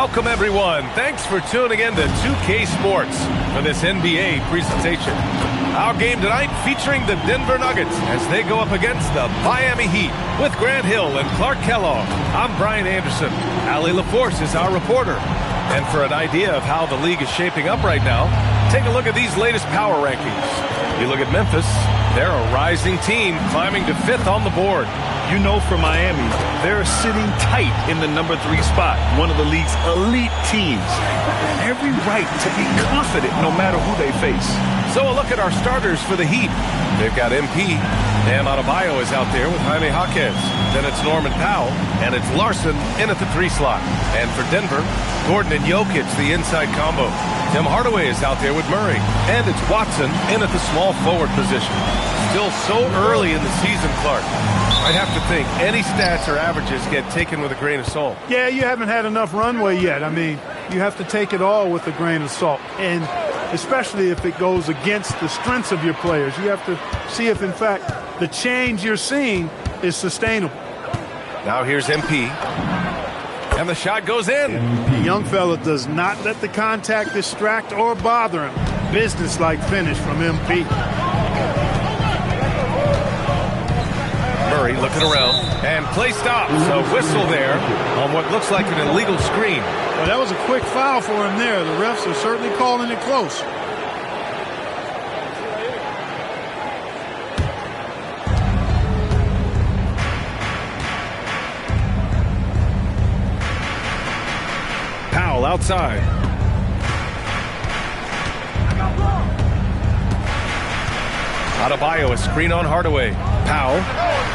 Welcome, everyone. Thanks for tuning in to 2K Sports for this NBA presentation. Our game tonight featuring the Denver Nuggets as they go up against the Miami Heat with Grant Hill and Clark Kellogg. I'm Brian Anderson. Allie LaForce is our reporter. And for an idea of how the league is shaping up right now, take a look at these latest power rankings. You look at Memphis, they're a rising team climbing to 5th on the board. You know, for Miami, they're sitting tight in the number 3 spot, one of the league's elite teams. Every right to be confident no matter who they face. So a look at our starters for the Heat. They've got MP. Bam Adebayo is out there with Jaime Jaquez. Then it's Norman Powell, and it's Larson in at the 3 slot. And for Denver, Gordon and Jokic, the inside combo. Tim Hardaway is out there with Murray. And it's Watson in at the small forward position. Still so early in the season, Clark. I'd have to think any stats or averages get taken with a grain of salt. Yeah, you haven't had enough runway yet. I mean, you have to take it all with a grain of salt. And especially if it goes against the strengths of your players. You have to see if, in fact, the change you're seeing is sustainable. Now here's MP. And the shot goes in. The young fella does not let the contact distract or bother him. Business-like finish from MP. Murray looking around, and play stops. A whistle there on what looks like an illegal screen. Well, that was a quick foul for him there. The refs are certainly calling it close. Powell outside. Adebayo, a screen on Hardaway. Powell,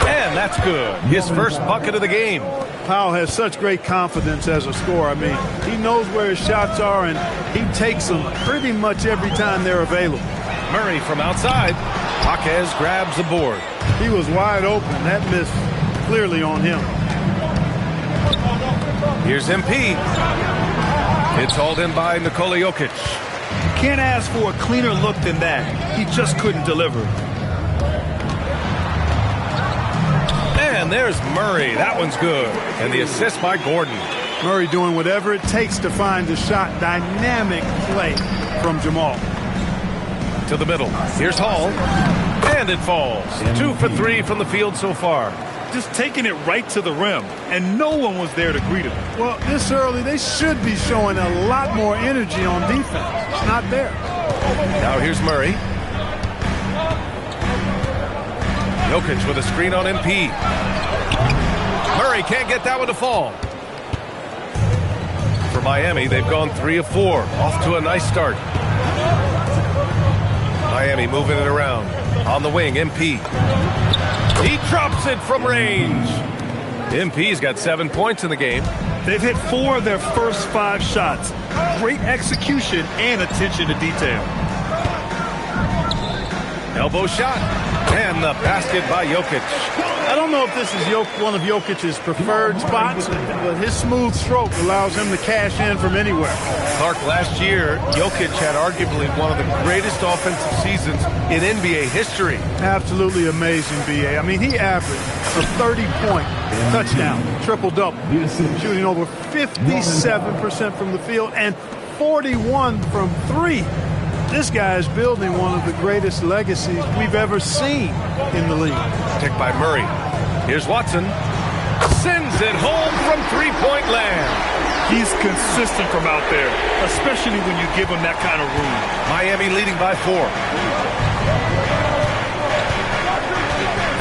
and that's good. His first bucket of the game. Powell has such great confidence as a scorer. I mean, he knows where his shots are, and he takes them pretty much every time they're available. Murray from outside. Jaquez grabs the board. He was wide open. That miss clearly on him. Here's MP. It's hauled in by Nikola Jokic. Can't ask for a cleaner look than that. He just couldn't deliver. And there's Murray. That one's good. And the assist by Gordon. Murray doing whatever it takes to find the shot. Dynamic play from Jamal. To the middle. Here's Hall. And it falls. 2 for 3 from the field so far. Just taking it right to the rim, and no one was there to greet him. Well, this early, they should be showing a lot more energy on defense. It's not there. Now here's Murray. Jokic with a screen on MP. Murray can't get that one to fall. For Miami, they've gone 3 of 4. Off to a nice start. Miami moving it around. On the wing, MP. He drops it from range. MP's got 7 points in the game. They've hit 4 of their first 5 shots. Great execution and attention to detail. Elbow shot. And the basket by Jokic. I don't know if this is one of Jokic's preferred spots, but his smooth stroke allows him to cash in from anywhere. Clark, last year, Jokic had arguably one of the greatest offensive seasons in NBA history. Absolutely amazing, B.A. I mean, he averaged a 30-point touchdown, triple-double, shooting over 57% from the field and 41 from 3. This guy is building one of the greatest legacies we've ever seen in the league. Pick by Murray. Here's Watson. Sends it home from 3-point land. He's consistent from out there, especially when you give him that kind of room. Miami leading by 4.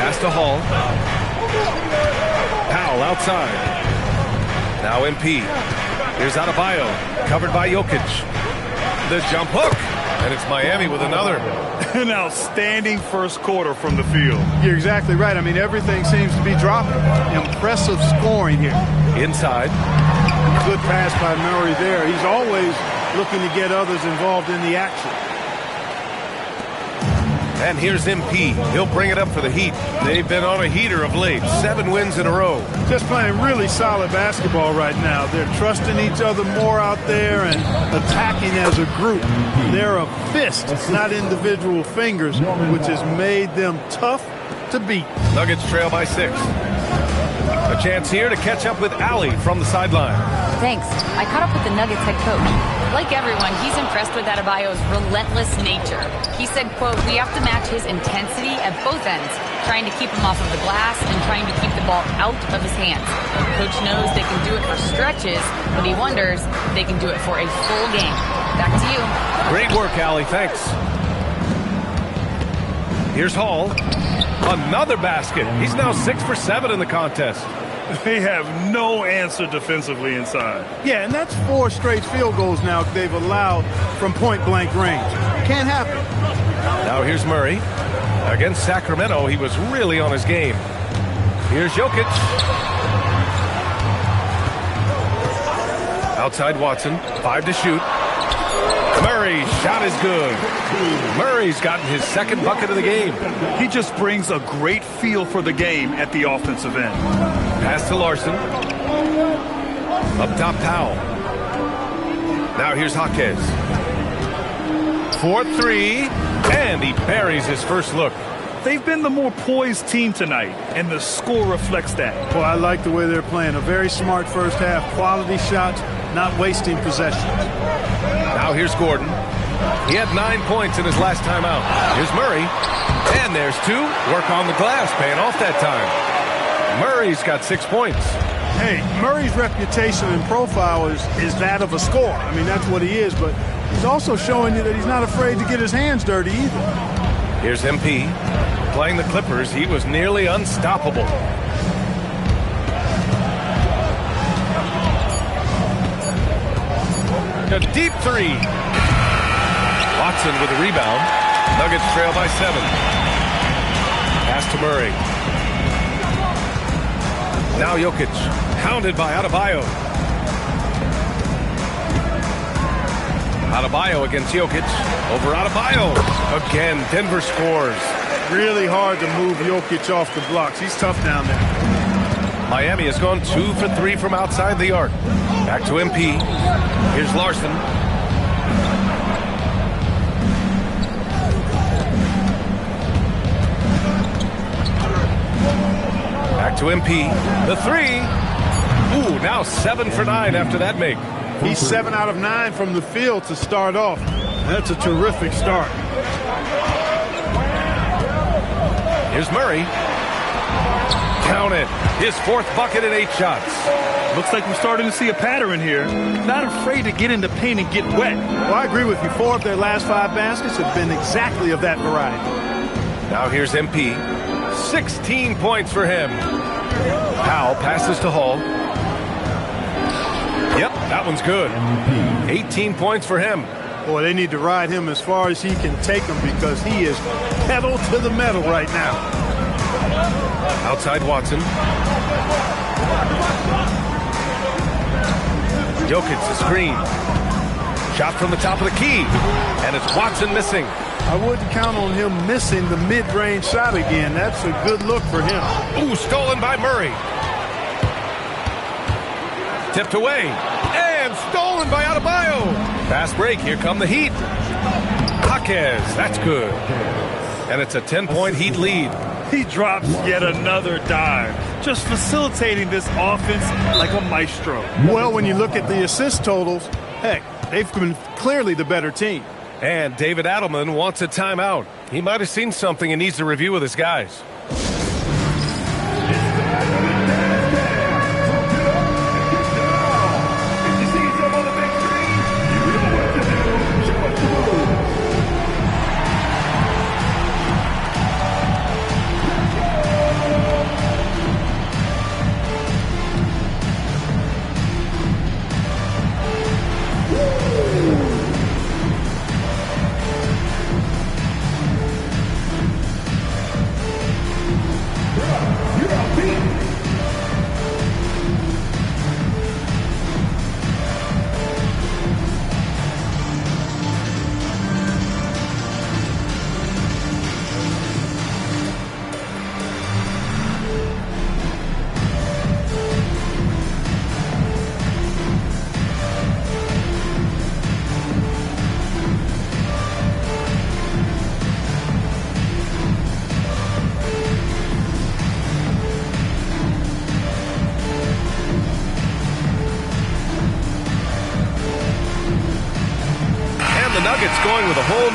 Pass to Hall. Powell outside. Now MP. Here's Adebayo. Covered by Jokic. The jump hook. And it's Miami with another. An outstanding first quarter from the field. You're exactly right. I mean, everything seems to be dropping. Impressive scoring here. Inside. Good pass by Murray there. He's always looking to get others involved in the action. And here's MP. He'll bring it up for the Heat. They've been on a heater of late. 7 wins in a row. Just playing really solid basketball right now. They're trusting each other more out there and attacking as a group. They're a fist, not individual fingers, which has made them tough to beat. Nuggets trail by 6. A Chance here to catch up with Allie from the sideline. Thanks. I caught up with the Nuggets head coach. Like everyone, he's impressed with Adebayo's relentless nature. He said, quote, "We have to match his intensity at both ends, trying to keep him off of the glass and trying to keep the ball out of his hands. Coach knows they can do it for stretches, but he wonders if they can do it for a full game." Back to you. Great work, Allie. Thanks. Here's Hall. Another basket. He's now 6 for 7 in the contest. They have no answer defensively inside. Yeah, and that's 4 straight field goals now they've allowed from point-blank range. Can't happen. Now here's Murray. Against Sacramento, he was really on his game. Here's Jokic. Outside Watson. 5 to shoot. Murray's shot is good. Murray's gotten his second bucket of the game. He just brings a great feel for the game at the offensive end. Pass to Larson. Up top, Powell. Now here's Jaquez. 4-3, and he buries his first look. They've been the more poised team tonight, and the score reflects that. Well, I like the way they're playing. A very smart first half. Quality shots, not wasting possessions. Now here's Gordon. He had 9 points in his last time out. Here's Murray. And there's 2. Work on the glass, paying off that time. Murray's got 6 points. Hey, Murray's reputation and profile is that of a scorer. I mean, that's what he is, but he's also showing you that he's not afraid to get his hands dirty either. Here's MP. Playing the Clippers, he was nearly unstoppable. A deep 3. Watson with a rebound. Nuggets trail by 7. Pass to Murray. Now Jokic. Hounded by Adebayo. Adebayo against Jokic. Over Adebayo. Again, Denver scores. Really hard to move Jokic off the blocks. He's tough down there. Miami has gone 2 for 3 from outside the arc. Back to MP. Here's Larson. Back to MP. The 3. Ooh, now 7 for 9 after that make. He's 7 out of 9 from the field to start off. That's a terrific start. Here's Murray. Count it. His 4th bucket in 8 shots. Looks like we're starting to see a pattern here. Not afraid to get in the paint and get wet. Well, I agree with you. 4 of their last 5 baskets have been exactly of that variety. Now here's MP. 16 points for him. Powell passes to Hall. Yep, that one's good. 18 points for him. Boy, they need to ride him as far as he can take them because he is pedal to the metal right now. Outside Watson. Jokic the screen. Shot from the top of the key. And it's Watson missing. I wouldn't count on him missing the mid-range shot again. That's a good look for him. Ooh, stolen by Murray. Tipped away. And stolen by Adebayo. Fast break. Here come the Heat. Jaquez. That's good. And it's a 10-point Heat lead. He drops yet another dive, just facilitating this offense like a maestro. Well, when you look at the assist totals, heck, they've been clearly the better team. And David Adelman wants a timeout. He might have seen something and needs to review with his guys.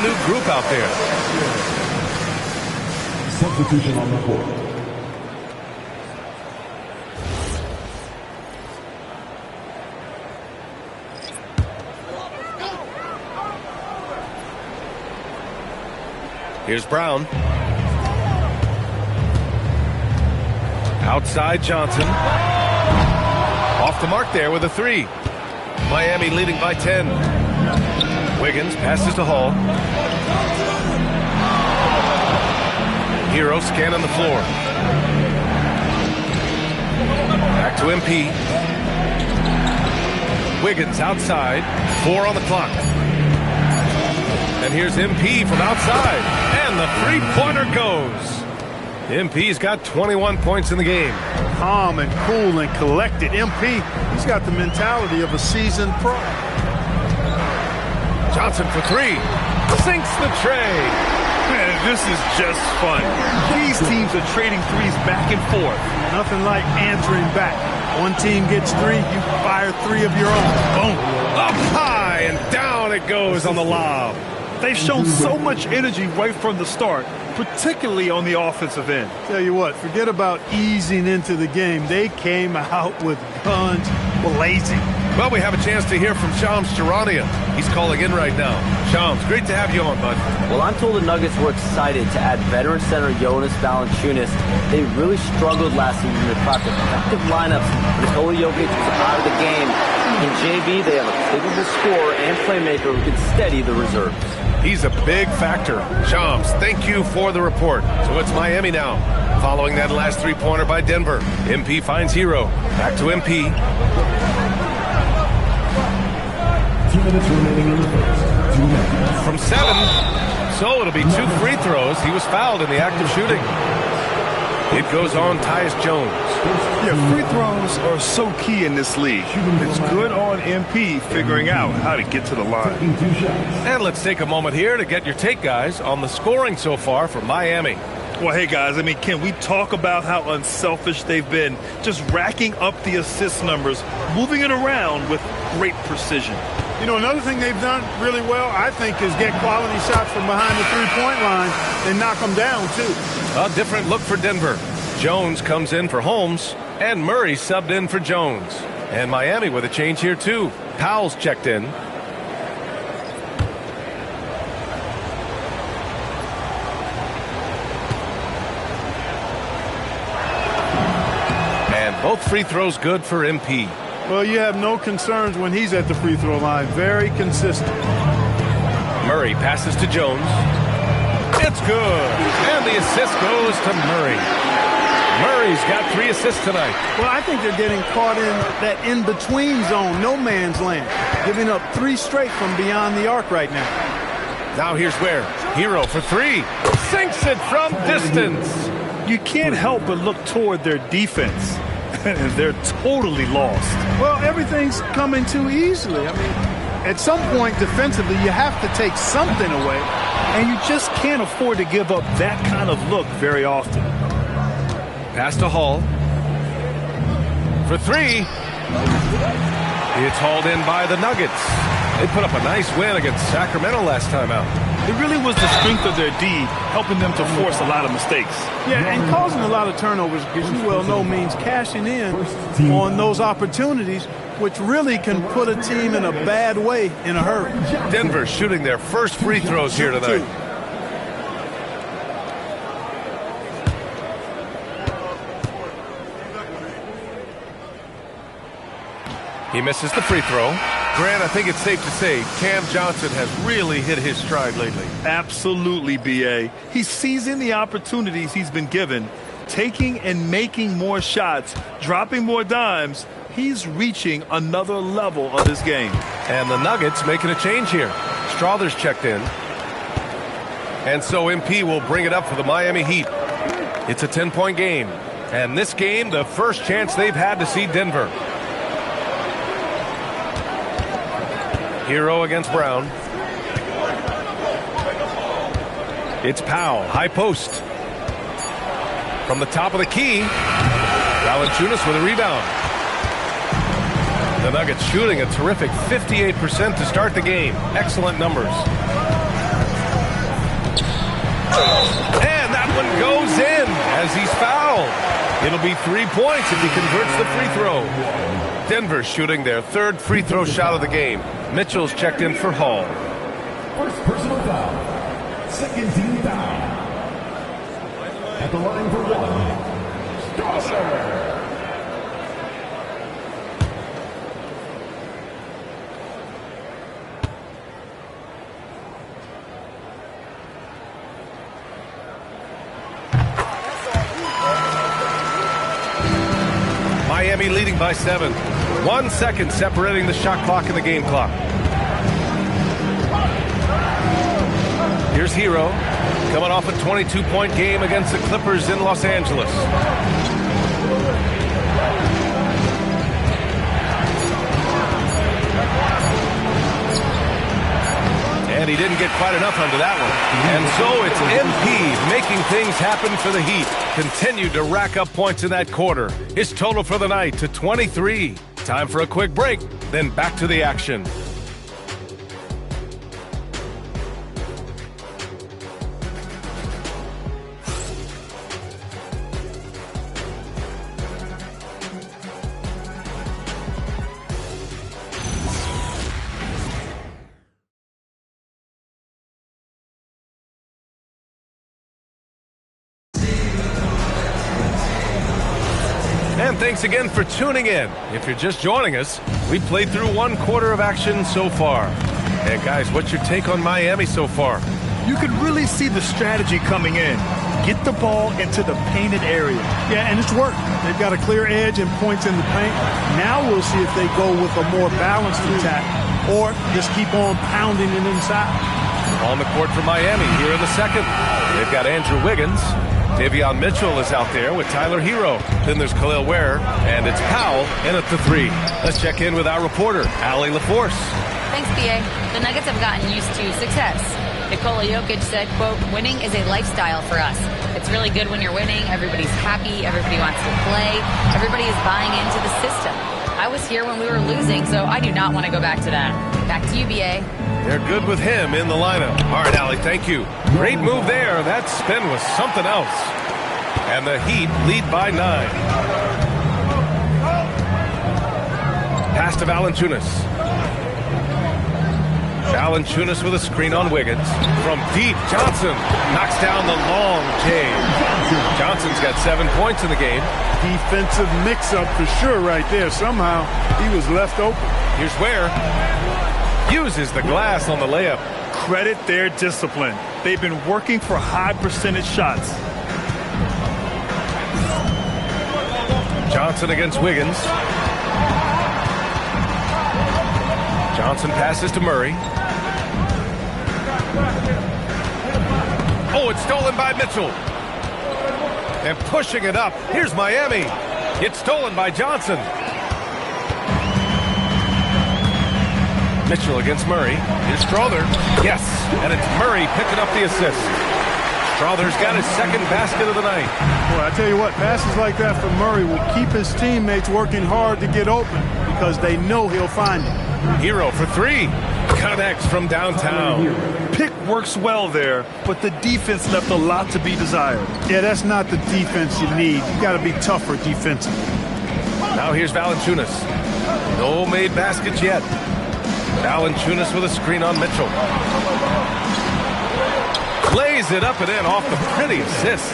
new group out there. Substitution on the court. Here's Brown. Outside Johnson. Off the mark there with a 3. Miami leading by 10. Wiggins passes to Hall. Hero scanning the floor. Back to MP. Wiggins outside. 4 on the clock. And here's MP from outside. And the three-pointer goes. MP's got 21 points in the game. Calm and cool and collected. MP, he's got the mentality of a seasoned pro. Johnson for 3. Sinks the tray. Man, this is just fun. These teams are trading threes back and forth. Nothing like answering back. One team gets 3, you fire 3 of your own. Boom. Up high and down it goes on the lob. They've shown so much energy right from the start, particularly on the offensive end. Tell you what, forget about easing into the game. They came out with guns blazing. Well, we have a chance to hear from Shams Charania. He's calling in right now. Shams, great to have you on, bud. Well, I'm told the Nuggets were excited to add veteran center Jonas Valanciunas. They really struggled last season to craft effective lineups when Nikola Jokic was out of the game. In JB, they have a capable scorer and playmaker who can steady the reserves. He's a big factor. Shams, thank you for the report. So it's Miami now. Following that last three-pointer by Denver. MP finds Hero. Back to MP. 2 minutes remaining in the first. 2 minutes. From 7. So it'll be 2 free throws. He was fouled in the act of shooting. It goes on Tyus Jones. Yeah, free throws are so key in this league. It's good on MP figuring out how to get to the line. And let's take a moment here to get your take, guys, on the scoring so far for Miami. Well, hey, guys, I mean, can we talk about how unselfish they've been? Just racking up the assist numbers, moving it around with great precision. You know, another thing they've done really well, I think, is get quality shots from behind the three-point line and knock them down, too. A different look for Denver. Jones comes in for Holmes, and Murray subbed in for Jones. And Miami with a change here, too. Powell's checked in. And both free throws good for MP. Well, you have no concerns when he's at the free throw line. Very consistent. Murray passes to Jones. It's good. And the assist goes to Murray. Murray's got 3 assists tonight. Well, I think they're getting caught in that in-between zone, no man's land, giving up 3 straight from beyond the arc right now. Now here's where Hero for 3. Sinks it from distance. You can't help but look toward their defense. And they're totally lost. Well, everything's coming too easily. I mean, at some point defensively, you have to take something away. And you just can't afford to give up that kind of look very often. Pass to Hall. For 3. It's hauled in by the Nuggets. They put up a nice win against Sacramento last time out. It really was the strength of their D helping them to force a lot of mistakes. Yeah, and causing a lot of turnovers, as you well know, means cashing in on those opportunities, which really can put a team in a bad way in a hurry. Denver shooting their first free throws here tonight. He misses the free throw. Grant, I think it's safe to say Cam Johnson has really hit his stride lately. Absolutely, B.A. He's seizing the opportunities he's been given, taking and making more shots, dropping more dimes. He's reaching another level of his game. And the Nuggets making a change here. Strother's checked in. And so MP will bring it up for the Miami Heat. It's a 10-point game. And this game, the first chance they've had to see Denver. Hero against Brown. It's Powell, high post. From the top of the key, Valanciunas with a rebound. The Nuggets shooting a terrific 58% to start the game. Excellent numbers. And that one goes in as he's fouled. It'll be 3 points if he converts the free throw. Denver shooting their third free throw shot of the game. Mitchell's checked in for Hall. First personal foul. Second team foul. At the line for one, Strawson. Miami leading by 7. 1 second separating the shot clock and the game clock. Here's Hero, coming off a 22-point game against the Clippers in Los Angeles. And he didn't get quite enough under that one. And so it's MP making things happen for the Heat. Continued to rack up points in that quarter. His total for the night to 23. Time for a quick break, then back to the action. And thanks again for tuning in. If you're just joining us, we played through 1 quarter of action so far. And guys, what's your take on Miami so far? You can really see the strategy coming in. Get the ball into the painted area. Yeah, and it's worked. They've got a clear edge and points in the paint. Now we'll see if they go with a more balanced attack or just keep on pounding it inside. On the court for Miami here in the second. They've got Andrew Wiggins. Davion Mitchell is out there with Tyler Hero. Then there's Khalil Ware, and it's Powell in at the 3. Let's check in with our reporter, Allie LaForce. Thanks, B.A. The Nuggets have gotten used to success. Nikola Jokic said, quote, winning is a lifestyle for us. It's really good when you're winning. Everybody's happy. Everybody wants to play. Everybody is buying into the system. I was here when we were losing, so I do not want to go back to that. Back to you, B.A. They're good with him in the lineup. All right, Allie, thank you. Great move there. That spin was something else. And the Heat lead by 9. Pass to Valanciunas. Valanciunas with a screen on Wiggins. From deep, Johnson knocks down the long J. Johnson's got 7 points in the game. Defensive mix-up for sure right there. Somehow he was left open. Here's Ware. Uses the glass on the layup. Credit their discipline. They've been working for high percentage shots. Johnson against Wiggins. Johnson passes to Murray. Oh, it's stolen by Mitchell. And pushing it up. Here's Miami. It's stolen by Johnson. Mitchell against Murray. Here's Strother. Yes, and it's Murray picking up the assist. Strother's got his second basket of the night. Boy, I tell you what, passes like that from Murray will keep his teammates working hard to get open because they know he'll find them. Hero for 3. Connects from downtown. Pick works well there, but the defense left a lot to be desired. Yeah, that's not the defense you need. You got to be tougher defensively. Now here's Valanciunas. No made baskets yet. Valanciunas with a screen on Mitchell. Lays it up and in off the pretty assist.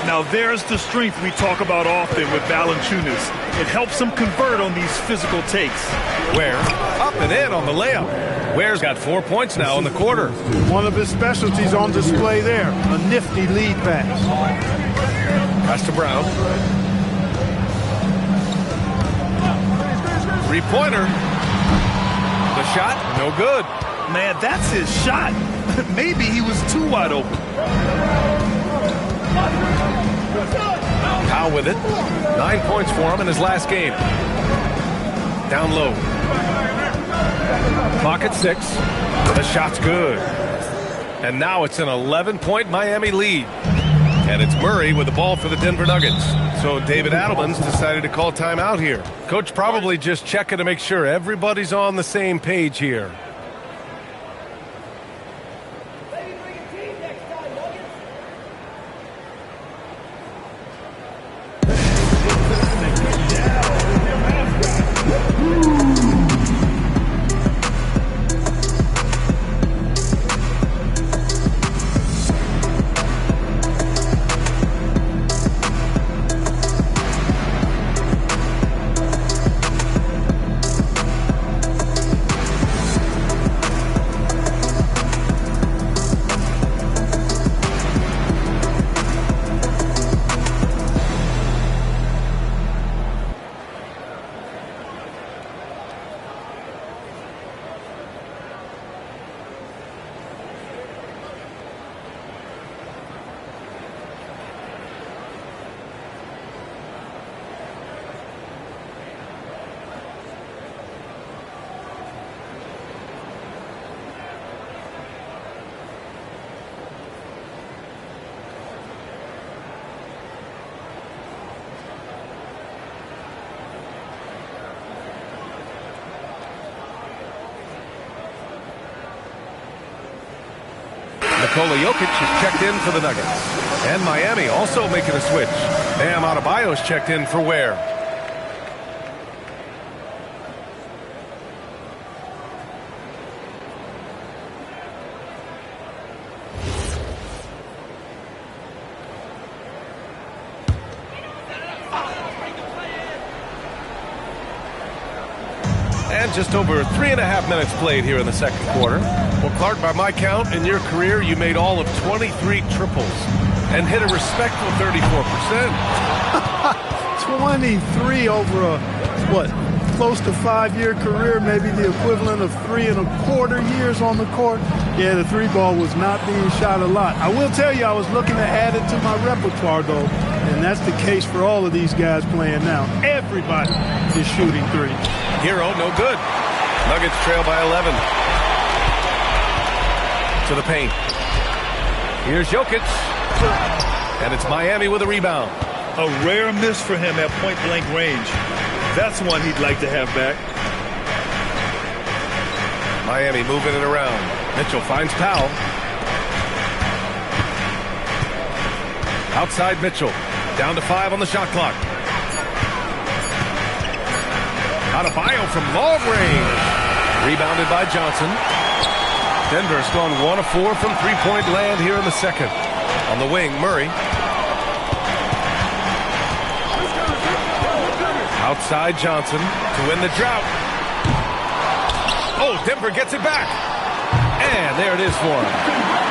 Now there's the strength we talk about often with Valanciunas. It helps him convert on these physical takes. Ware up and in on the layup. Ware's got 4 points now in the quarter. One of his specialties on display there. A nifty lead pass. Pass to Brown. 3-pointer. The shot, no good. Man, that's his shot. Maybe he was too wide open. Powell with it. 9 points for him in his last game. Down low. Clock at 6. The shot's good. And now it's an 11-point Miami lead. And it's Murray with the ball for the Denver Nuggets. So David Adelman's decided to call timeout here. Coach probably just checking to make sure everybody's on the same page here. Nikola Jokic is checked in for the Nuggets. And Miami also making a switch. Bam Adebayo's checked in for Ware. And just over 3.5 minutes played here in the second quarter. Well, Clark, by my count, in your career, you made all of 23 triples and hit a respectful 34%. 23 over a, close to 5-year career, maybe the equivalent of 3.25 years on the court. Yeah, the three ball was not being shot a lot. I will tell you, I was looking to add it to my repertoire, though, and that's the case for all of these guys playing now. Everybody is shooting threes. Hero, no good. Nuggets trail by 11. To the paint. Here's Jokic. And it's Miami with a rebound. A rare miss for him at point-blank range. That's one he'd like to have back. Miami moving it around. Mitchell finds Powell. Outside Mitchell. Down to 5 on the shot clock. Adebayo from long range. Rebounded by Johnson. Denver's gone 1 of 4 from three-point land here in the second. On the wing, Murray. Outside Johnson to win the drought. Oh, Denver gets it back. And there it is for him.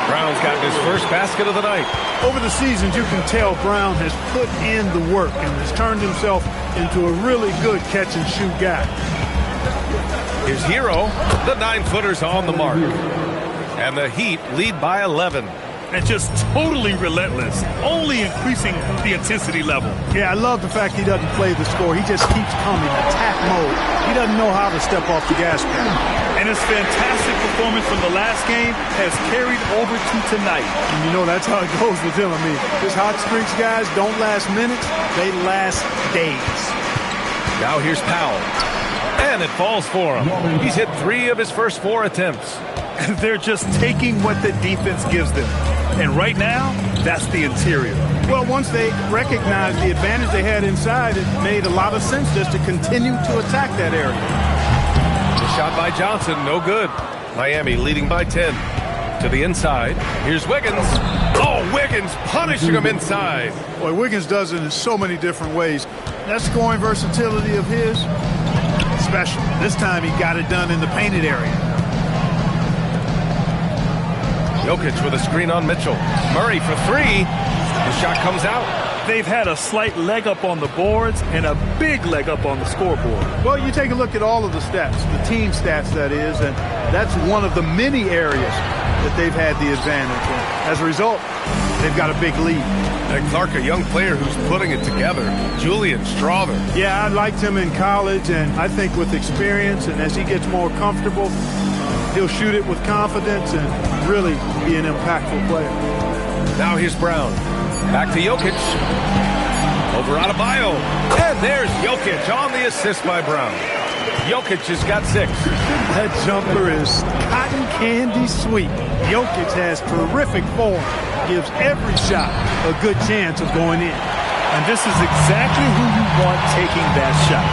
Brown's gotten his first basket of the night. Over the seasons, you can tell Brown has put in the work and has turned himself into a really good catch-and-shoot guy. Here's Hero. The 9-footer's on the mark. And the Heat lead by 11. And just totally relentless, only increasing the intensity level. Yeah, I love the fact he doesn't play the score. He just keeps coming, attack mode. He doesn't know how to step off the gas pedal. And his fantastic performance from the last game has carried over to tonight. And you know, that's how it goes with him. I mean, his hot streaks, guys, don't last minutes. They last days. Now here's Powell. And it falls for him. He's hit 3 of his first 4 attempts. They're just taking what the defense gives them. And right now, that's the interior. Well, once they recognized the advantage they had inside, it made a lot of sense just to continue to attack that area. The shot by Johnson, no good. Miami leading by 10. To the inside. Here's Wiggins. Oh, Wiggins punishing him inside. Boy, Wiggins does it in so many different ways. That scoring versatility of his, special. This time he got it done in the painted area. Jokic with a screen on Mitchell. Murray for 3. The shot comes out. They've had a slight leg up on the boards and a big leg up on the scoreboard. Well, you take a look at all of the stats, the team stats that is, and that's one of the many areas that they've had the advantage. And as a result, they've got a big lead. And Clark, a young player who's putting it together, Julian Strawther. Yeah, I liked him in college, and I think with experience and as he gets more comfortable, he'll shoot it with confidence and really be an impactful player. Now here's Brown. Back to Jokic. Over Adebayo. And there's Jokic on the assist by Brown. Jokic has got 6. That jumper is cotton candy sweet. Jokic has terrific form. Gives every shot a good chance of going in. And this is exactly who you want taking that shot.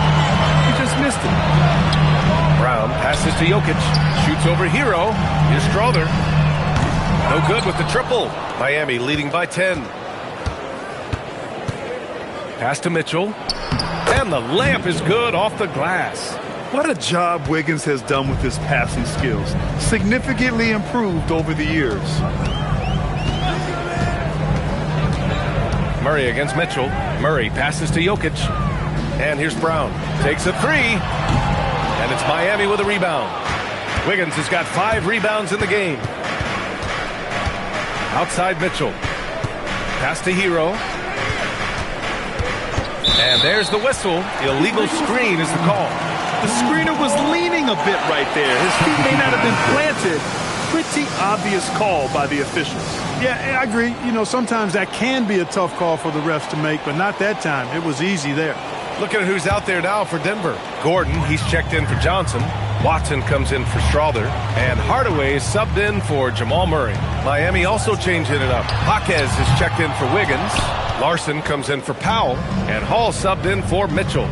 He just missed it. Brown passes to Jokic. Shoots over Hero. Here's Strawther. No good with the triple. Miami leading by 10. Pass to Mitchell. And the layup is good off the glass. What a job Wiggins has done with his passing skills. Significantly improved over the years. Murray against Mitchell. Murray passes to Jokic. And here's Brown. Takes a 3. And it's Miami with a rebound. Wiggins has got 5 rebounds in the game. Outside Mitchell. Pass to Hero. And there's the whistle. Illegal screen is the call. The screener was leaning a bit right there. His feet may not have been planted. Pretty obvious call by the officials. Yeah, I agree. You know, sometimes that can be a tough call for the refs to make, but not that time. It was easy there. Look at who's out there now for Denver. Gordon, he's checked in for Johnson. Watson comes in for Strawther, and Hardaway is subbed in for Jamal Murray. Miami also changing it up. Jaquez is checked in for Wiggins. Larson comes in for Powell, and Hall subbed in for Mitchell.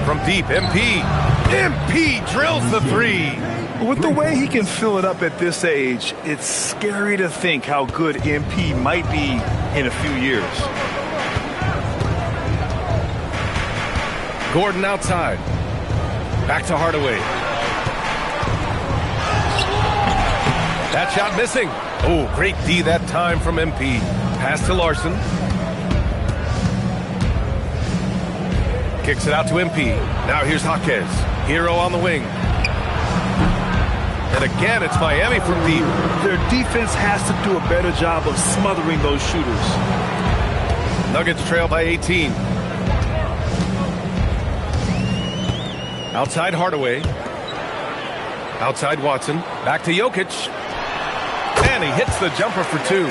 From deep, MP. MP drills the three. With the way he can fill it up at this age, it's scary to think how good MP might be in a few years. Gordon outside. Back to Hardaway. That shot missing. Oh, great D that time from MP. Pass to Larson. Kicks it out to MP. Now here's Jaquez. Hero on the wing. And again, it's Miami from deep. Their defense has to do a better job of smothering those shooters. Nuggets trail by 18. Outside Hardaway. Outside Watson. Back to Jokic. And he hits the jumper for two.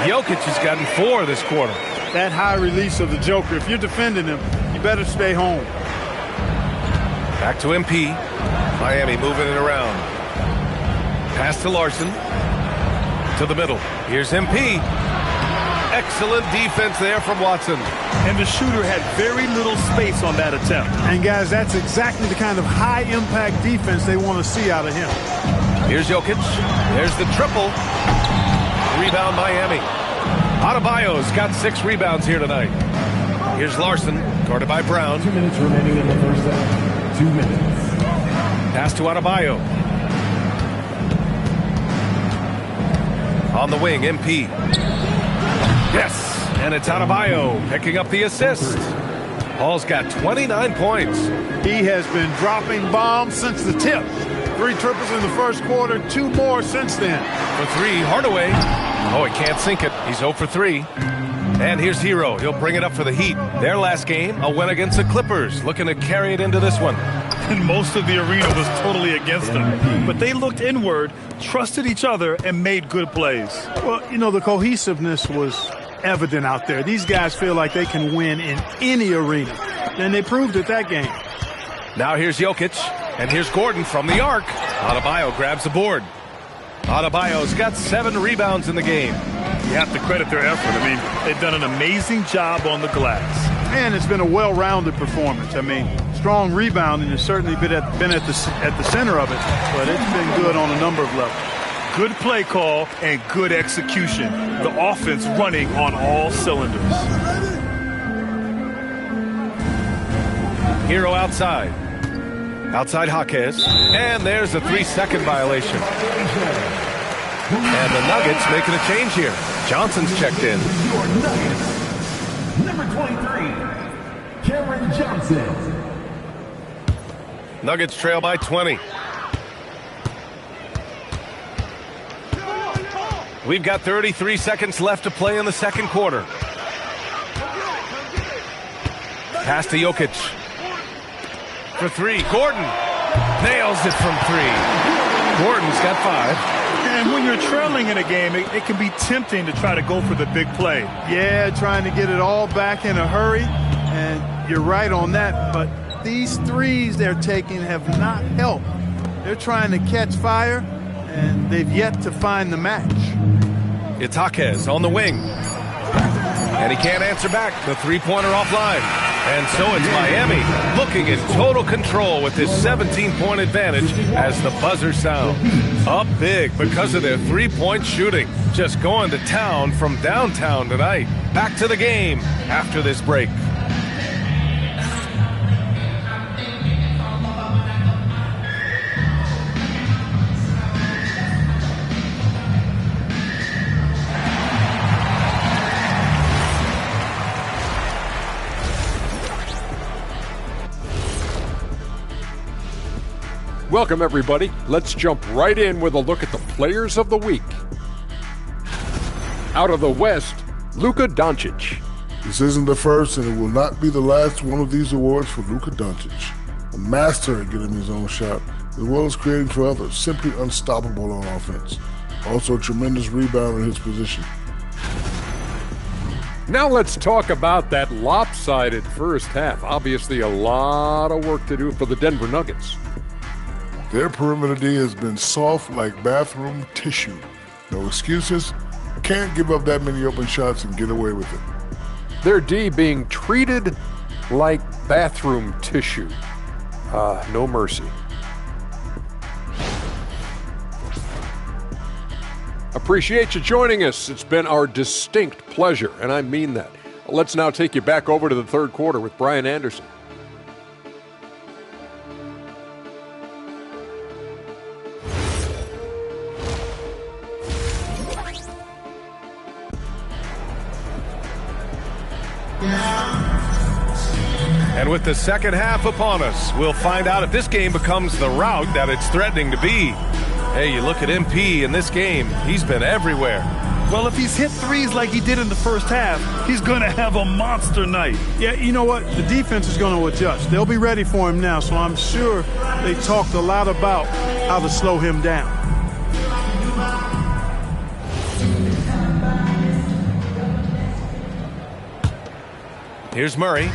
Jokic has gotten 4 this quarter. That high release of the Joker, if you're defending him, you better stay home. Back to MP. Miami moving it around. Pass to Larson. To the middle. Here's MP. Excellent defense there from Watson. And the shooter had very little space on that attempt. And guys, that's exactly the kind of high-impact defense they want to see out of him. Here's Jokic. There's the triple. Rebound Miami. Adebayo's got 6 rebounds here tonight. Here's Larson, guarded by Brown. 2 minutes remaining in the first half. 2 minutes. Pass to Adebayo. On the wing, MP. Yes, and it's Adebayo picking up the assist. Hall's got 29 points. He has been dropping bombs since the tip. 3 triples in the first quarter, 2 more since then. For 3, Hardaway. Oh, he can't sink it. He's 0 for 3. And here's Hero. He'll bring it up for the Heat. Their last game, a win against the Clippers. Looking to carry it into this one. And most of the arena was totally against them. But they looked inward, trusted each other, and made good plays. Well, you know, the cohesiveness was evident out there. These guys feel like they can win in any arena. And they proved it that game. Now here's Jokic. And here's Gordon from the arc. Adebayo grabs the board. Adebayo's got 7 rebounds in the game. You have to credit their effort. I mean, they've done an amazing job on the glass. And it's been a well-rounded performance. I mean, strong rebounding has certainly been at the center of it, but it's been good on a number of levels. Good play call and good execution. The offense running on all cylinders. Hero outside. Outside Jaquez. And there's a 3-second violation. And the Nuggets making a change here. Johnson's checked in. Number 23, Cameron Johnson. Nuggets trail by 20. We've got 33 seconds left to play in the second quarter. Pass to Jokic. For 3, Gordon nails it from 3. Gordon's got 5. And when you're trailing in a game, it can be tempting to try to go for the big play. Yeah, trying to get it all back in a hurry, and you're right on that, but these threes they're taking have not helped. They're trying to catch fire, and they've yet to find the match. It's Jaquez on the wing. And he can't answer back. The 3-pointer offline. And so it's Miami looking in total control with this 17-point advantage as the buzzer sounds. Up big because of their 3-point shooting. Just going to town from downtown tonight. Back to the game after this break. Welcome, everybody. Let's jump right in with a look at the players of the week. Out of the West, Luka Doncic. This isn't the first, and it will not be the last one of these awards for Luka Doncic. A master at getting his own shot, as well as creating for others. Simply unstoppable on offense. Also a tremendous rebounder in his position. Now let's talk about that lopsided first half. Obviously, a lot of work to do for the Denver Nuggets. Their perimeter D has been soft like bathroom tissue. No excuses. Can't give up that many open shots and get away with it. Their D being treated like bathroom tissue. No mercy. Appreciate you joining us. It's been our distinct pleasure, and I mean that. Let's now take you back over to the third quarter with Brian Anderson. And with the second half upon us, we'll find out if this game becomes the rout that it's threatening to be. Hey, you look at MP in this game, he's been everywhere. Well, if he's hit threes like he did in the first half, he's going to have a monster night. Yeah, you know what? The defense is going to adjust. They'll be ready for him now, so I'm sure they talked a lot about how to slow him down. Here's Murray.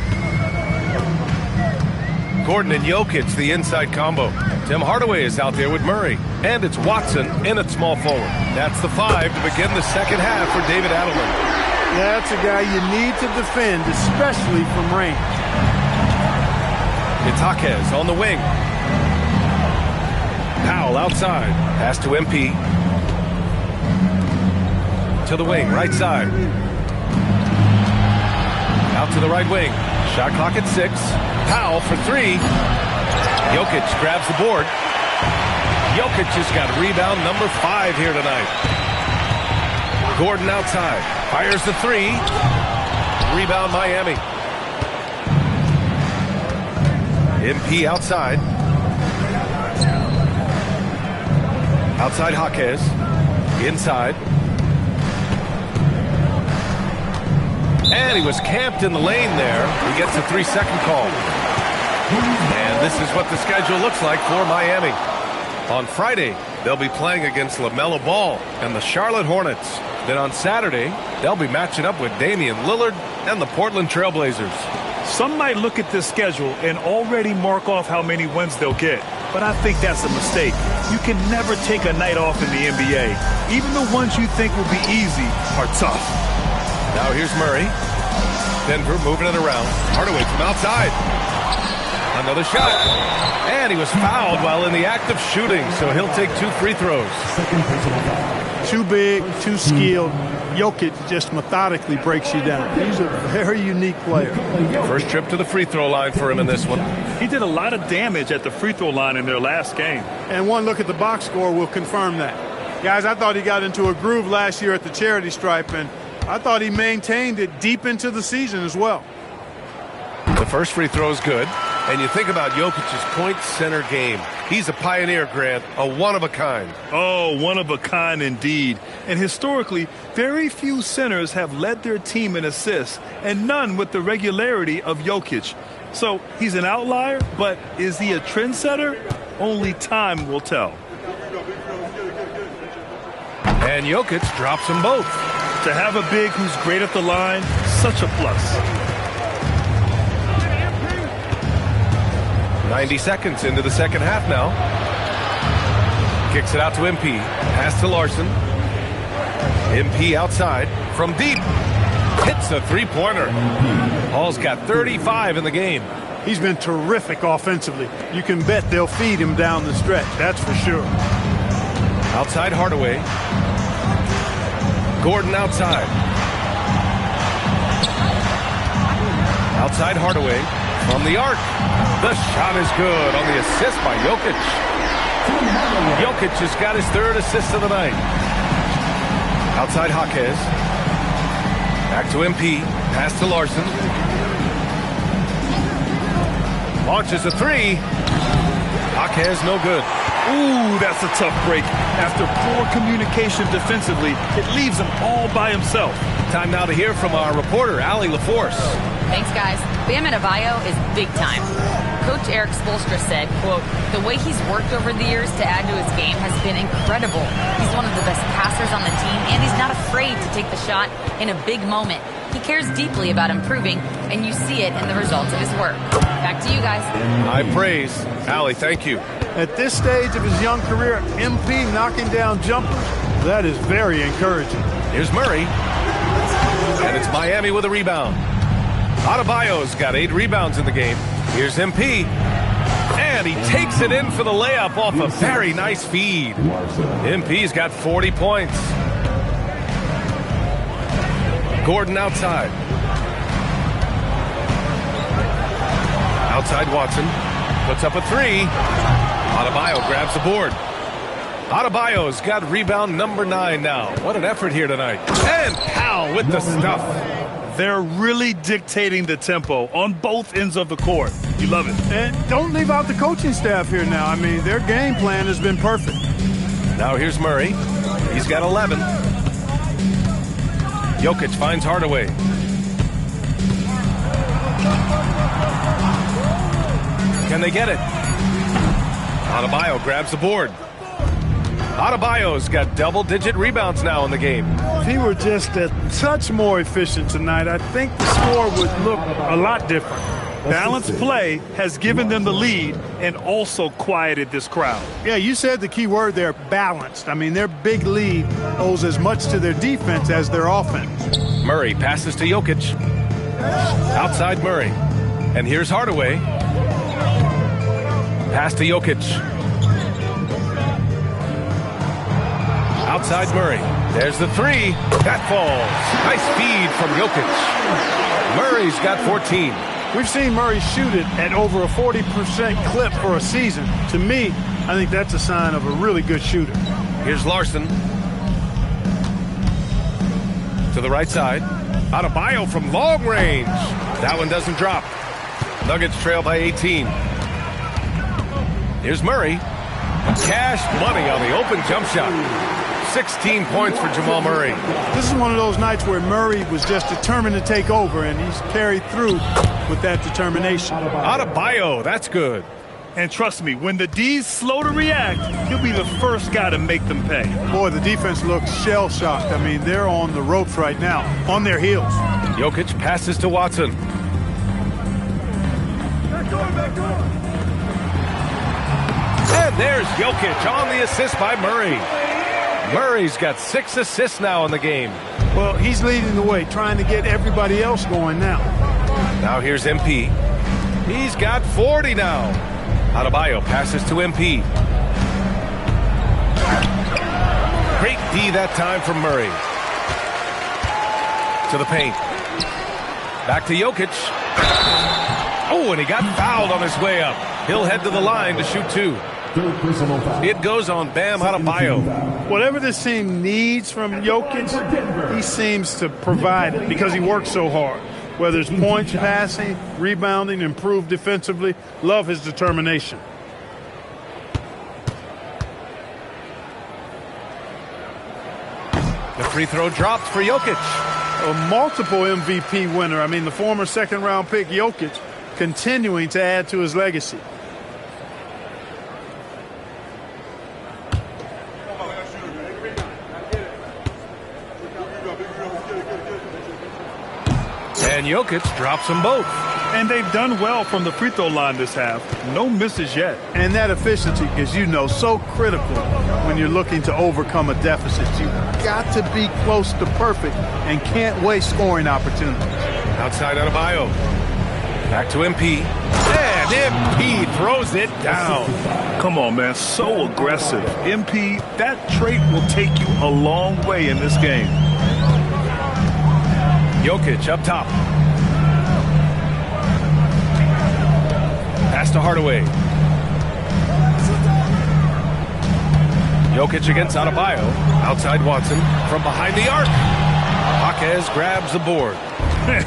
Gordon and Jokic, the inside combo. Tim Hardaway is out there with Murray. And it's Watson in at small forward. That's the 5 to begin the second half for David Adelman. That's a guy you need to defend, especially from range. It's Jaquez on the wing. Powell outside. Pass to MP. To the wing, right side. Out to the right wing. Shot clock at 6. Powell for 3. Jokic grabs the board. Jokic has got rebound number 5 here tonight. Gordon outside. Fires the 3. Rebound Miami. MP outside. Outside Jaquez. Inside. And he was camped in the lane there. He gets a 3-second call. And this is what the schedule looks like for Miami. On Friday, they'll be playing against LaMelo Ball and the Charlotte Hornets. Then on Saturday, they'll be matching up with Damian Lillard and the Portland Trailblazers. Some might look at this schedule and already mark off how many wins they'll get. But I think that's a mistake. You can never take a night off in the NBA. Even the ones you think will be easy are tough. Now here's Murray. Denver moving it around. Hardaway from outside. Another shot. And he was fouled while in the act of shooting, so he'll take 2 free throws. Too big, too skilled. Jokic just methodically breaks you down. He's a very unique player. First trip to the free throw line for him in this one. He did a lot of damage at the free throw line in their last game. And one look at the box score will confirm that. Guys, I thought he got into a groove last year at the charity stripe, and I thought he maintained it deep into the season as well. The first free throw is good. And you think about Jokic's point center game. He's a pioneer, Grant, a one-of-a-kind. Oh, one-of-a-kind indeed. And historically, very few centers have led their team in assists, and none with the regularity of Jokic. So he's an outlier, but is he a trendsetter? Only time will tell. And Jokic drops them both. To have a big who's great at the line, such a plus. 90 seconds into the second half now. Kicks it out to MP. Pass to Larson. MP outside from deep. Hits a three-pointer. Hall's got 35 in the game. He's been terrific offensively. You can bet they'll feed him down the stretch, that's for sure. Outside Hardaway. Gordon outside. Outside Hardaway from the arc. The shot is good on the assist by Jokic. Jokic has got his 3rd assist of the night. Outside Jaquez. Back to MP. Pass to Larson. Launches a 3. Jaquez no good. Ooh, that's a tough break. After poor communication defensively, it leaves him all by himself. Time now to hear from our reporter, Allie LaForce. Thanks, guys. Bam Adebayo is big time. Coach Eric Spoelstra said, quote, the way he's worked over the years to add to his game has been incredible. He's one of the best passers on the team, and he's not afraid to take the shot in a big moment. He cares deeply about improving, and you see it in the results of his work. Back to you guys. High praise. Allie, thank you. At this stage of his young career, MP knocking down jumpers, that is very encouraging. Here's Murray. And it's Miami with a rebound. Adebayo's got 8 rebounds in the game. Here's MP. And he takes it in for the layup off a very nice feed. MP's got 40 points. Gordon outside. Outside Watson. Puts up a 3. Adebayo grabs the board. Adebayo's got rebound number 9 now. What an effort here tonight. And Powell with the stuff. They're really dictating the tempo on both ends of the court. You love it. And don't leave out the coaching staff here now. I mean, their game plan has been perfect. Now here's Murray. He's got 11. Jokic finds Hardaway. Can they get it? Adebayo grabs the board. Adebayo's got double-digit rebounds now in the game. If he were just a touch more efficient tonight, I think the score would look a lot different. Balanced play has given them the lead and also quieted this crowd. Yeah, you said the key word there, balanced. I mean, their big lead owes as much to their defense as their offense. Murray passes to Jokic. Outside Murray. And here's Hardaway. Pass to Jokic. Outside Murray. There's the 3. That falls. Nice feed from Jokic. Murray's got 14. We've seen Murray shoot it at over a 40% clip for a season. To me, I think that's a sign of a really good shooter. Here's Larson. To the right side. Adebayo from long range. That one doesn't drop. Nuggets trail by 18. Here's Murray. Cash money on the open jump shot. 16 points for Jamal Murray. This is one of those nights where Murray was just determined to take over, and he's carried through with that determination. Adebayo, that's good. And trust me, when the D's slow to react, he'll be the first guy to make them pay. Boy, the defense looks shell-shocked. I mean, they're on the ropes right now, on their heels. Jokic passes to Watson. And there's Jokic on the assist by Murray. Murray's got 6 assists now in the game. Well, he's leading the way, trying to get everybody else going now. Now here's MP. He's got 40 now. Adebayo passes to MP. Great D that time from Murray. To the paint. Back to Jokic. Oh, and he got fouled on his way up. He'll head to the line to shoot 2. It goes on Bam Adebayo. Whatever this team needs from Jokic, he seems to provide it because he works so hard. Whether it's points, passing, rebounding, improved defensively, love his determination. The free throw drops for Jokic. A multiple MVP winner. I mean, the former second-round pick Jokic continuing to add to his legacy. And Jokic drops them both. And they've done well from the free throw line this half. No misses yet. And that efficiency, as you know, so critical when you're looking to overcome a deficit. You've got to be close to perfect and can't waste scoring opportunities. Outside Adebayo. Back to MP. And MP throws it down. Come on, man. So aggressive. MP, that trait will take you a long way in this game. Jokic up top. Pass to Hardaway. Jokic against Adebayo. Outside Watson. From behind the arc. Jaquez grabs the board.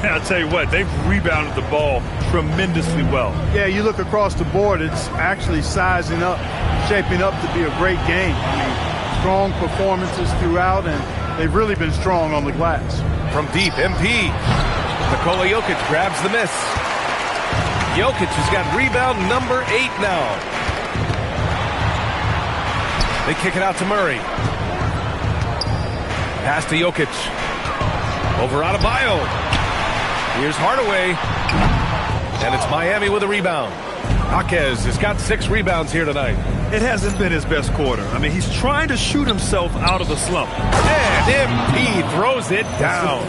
I'll tell you what, they've rebounded the ball tremendously well. Yeah, you look across the board, it's actually sizing up, shaping up to be a great game. I mean, strong performances throughout, and they've really been strong on the glass. From deep, MP. Nikola Jokic grabs the miss. Jokic has got rebound number 8 now. They kick it out to Murray. Pass to Jokic. Over Adebayo. Here's Hardaway. And it's Miami with a rebound. Jaquez has got 6 rebounds here tonight. It hasn't been his best quarter. I mean, he's trying to shoot himself out of the slump. And MP throws it down.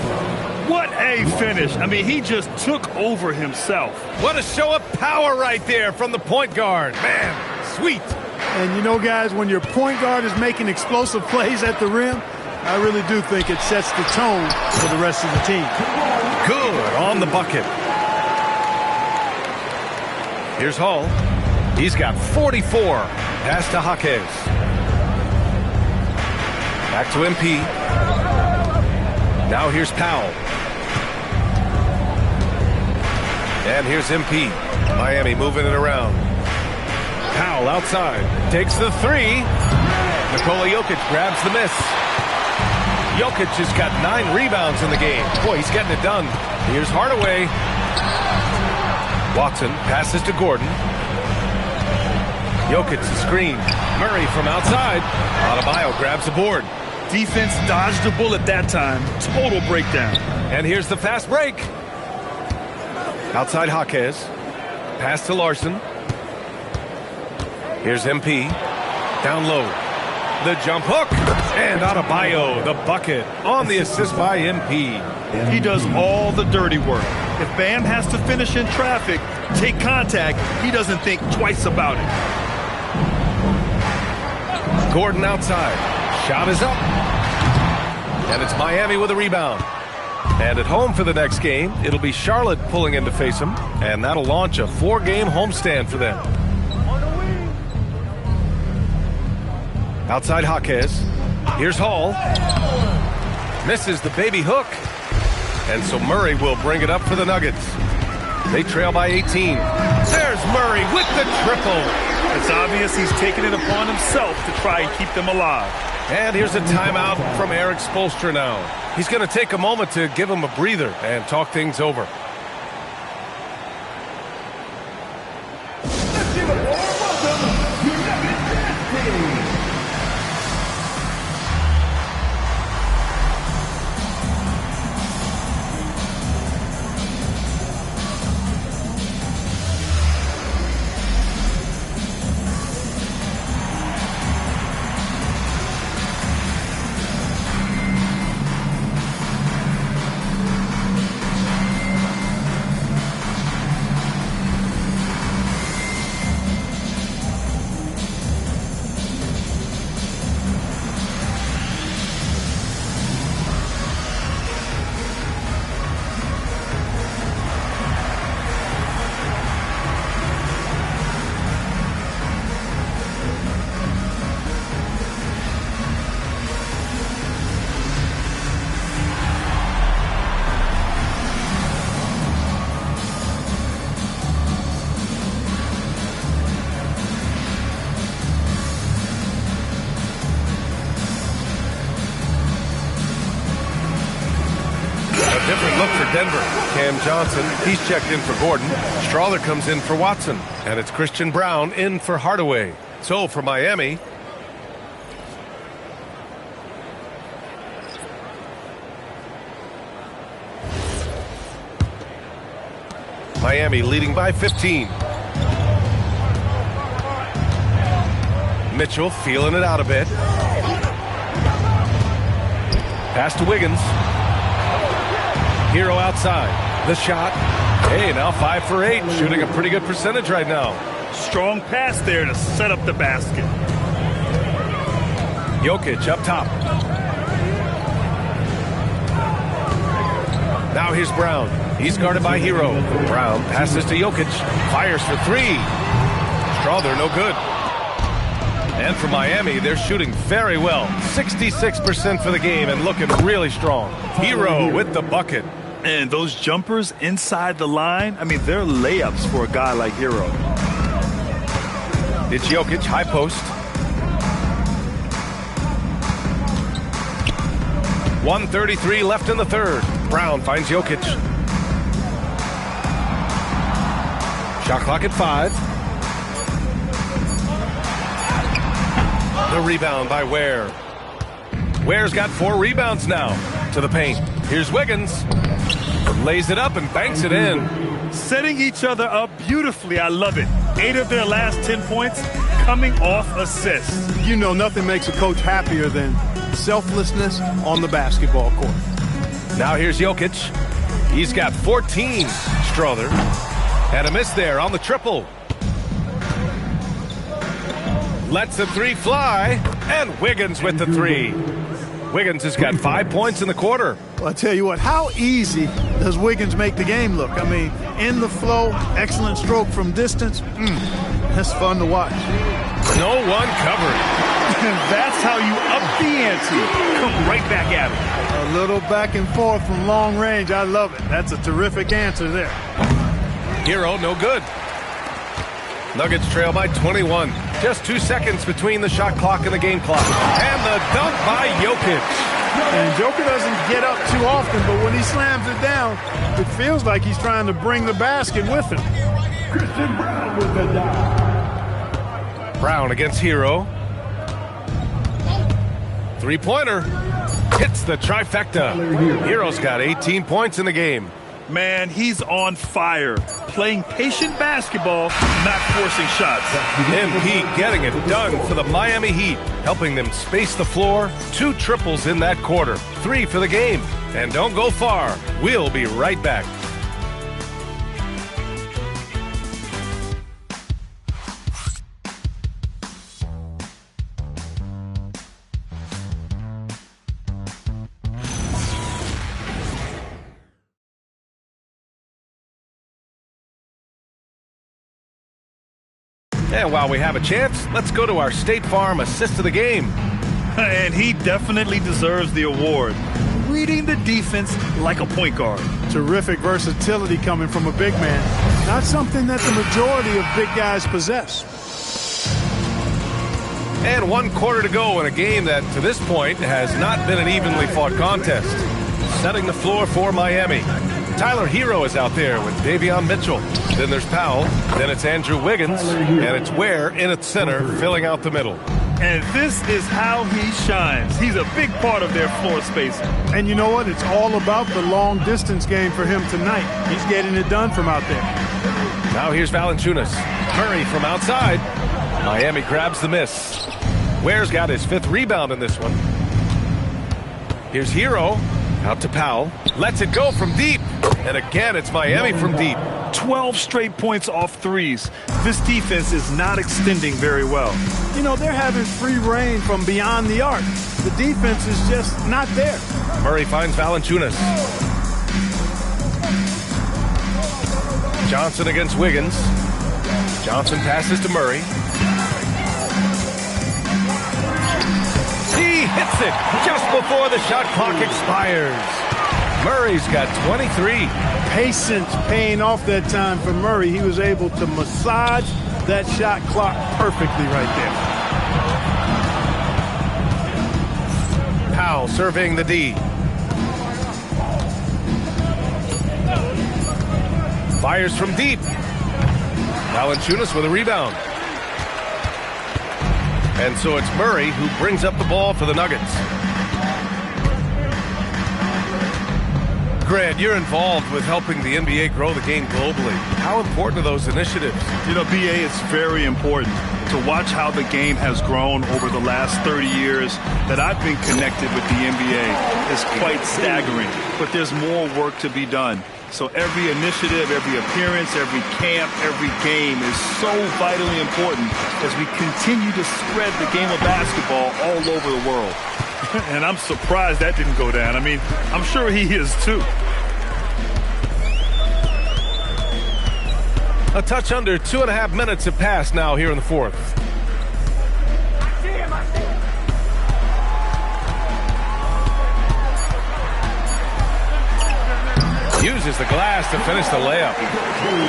What a finish. I mean, he just took over himself. What a show of power right there from the point guard. Man, sweet. And you know, guys, when your point guard is making explosive plays at the rim, I really do think it sets the tone for the rest of the team. Good on the bucket. Here's Hall. He's got 44. Pass to Jaquez. Back to MP. Now here's Powell. And here's MP. Miami moving it around. Powell outside. Takes the 3. Nikola Jokic grabs the miss. Jokic has got 9 rebounds in the game. Boy, he's getting it done. Here's Hardaway. Watson passes to Gordon. Jokic the screen. Murray from outside. Adebayo grabs the board. Defense dodged a bullet that time. Total breakdown. And here's the fast break. Outside Jaquez. Pass to Larson. Here's MP. Down low. The jump hook. And Adebayo, the bucket on the assist by MP. He does all the dirty work. If Bam has to finish in traffic, take contact, he doesn't think twice about it. Gordon outside. Shot is up. And it's Miami with a rebound. And at home for the next game, it'll be Charlotte pulling in to face them. And that'll launch a 4-game homestand for them. Outside Jaquez. Here's Hall. Misses the baby hook. And so Murray will bring it up for the Nuggets. They trail by 18. There's Murray with the triple. It's obvious he's taking it upon himself to try and keep them alive. And here's a timeout from Eric Spoelstra now. He's going to take a moment to give him a breather and talk things over. Different look for Denver. Cam Johnson, he's checked in for Gordon. Strawler comes in for Watson. And it's Christian Brown in for Hardaway. So for Miami, Miami leading by 15. Mitchell feeling it out a bit. Pass to Wiggins. Hero outside. The shot. Hey, now 5 for 8. Shooting a pretty good percentage right now. Strong pass there to set up the basket. Jokic up top. Now here's Brown. He's guarded by Hero. Brown passes to Jokic. Fires for 3. Strawler no good. And for Miami, they're shooting very well. 66% for the game and looking really strong. Hero with the bucket. And those jumpers inside the line, I mean, they're layups for a guy like Hero. It's Jokic, high post. 1:33 left in the third. Brown finds Jokic. Shot clock at 5. The rebound by Ware. Ware's got 4 rebounds now to the paint. Here's Wiggins. Lays it up and banks it in. Setting each other up beautifully. I love it. 8 of their last 10 points coming off assists. You know, nothing makes a coach happier than selflessness on the basketball court. Now here's Jokic. He's got 14. Strother. And a miss there on the triple. Lets the three fly. And Wiggins with the three. Wiggins has got 5 points in the quarter. Well, I tell you what, how easy does Wiggins make the game look? I mean, in the flow, excellent stroke from distance. That's fun to watch. No one covering. And that's how you up the ante. Come right back at him. A little back and forth from long range. I love it. That's a terrific answer there. Hero, no good. Nuggets trail by 21. Just 2 seconds between the shot clock and the game clock. And the dunk by Jokic. And Joker doesn't get up too often, but when he slams it down, it feels like he's trying to bring the basket with him. Christian Brown with the dunk. Brown against Hero. Three-pointer. Hits the trifecta. Hero's got 18 points in the game. Man, he's on fire. Playing patient basketball, not forcing shots. MP getting it done for the Miami Heat, helping them space the floor. 2 triples in that quarter. 3 for the game. And don't go far. We'll be right back. And while we have a chance, let's go to our State Farm assist of the game. And he definitely deserves the award. Reading the defense like a point guard. Terrific versatility coming from a big man. Not something that the majority of big guys possess. And 1 quarter to go in a game that, to this point, has not been an evenly fought contest. Setting the floor for Miami. Tyler Hero is out there with Davion Mitchell. Then there's Powell. Then it's Andrew Wiggins. And it's Ware in at center, filling out the middle. And this is how he shines. He's a big part of their floor spacing. And you know what? It's all about the long distance game for him tonight. He's getting it done from out there. Now here's Valanciunas. Murray from outside. Miami grabs the miss. Ware's got his 5th rebound in this one. Here's Hero. Out to Powell. Lets it go from deep. And again, it's Miami from deep. 12 straight points off threes. This defense is not extending very well. You know, they're having free reign from beyond the arc. The defense is just not there. Murray finds Valanciunas. Johnson against Wiggins. Johnson passes to Murray. He hits it just before the shot clock expires. Murray's got 23. Patience paying off that time for Murray. He was able to massage that shot clock perfectly right there. Powell surveying the D. Fires from deep. Valanciunas with a rebound. And so it's Murray who brings up the ball for the Nuggets. Grant, you're involved with helping the NBA grow the game globally. How important are those initiatives? You know, BA, it's very important to watch how the game has grown over the last 30 years that I've been connected with the NBA. It's quite staggering, but there's more work to be done. So every initiative, every appearance, every camp, every game is so vitally important as we continue to spread the game of basketball all over the world. And I'm surprised that didn't go down. I mean, I'm sure he is too. A touch under 2.5 minutes have passed now here in the 4th. Uses the glass to finish the layup.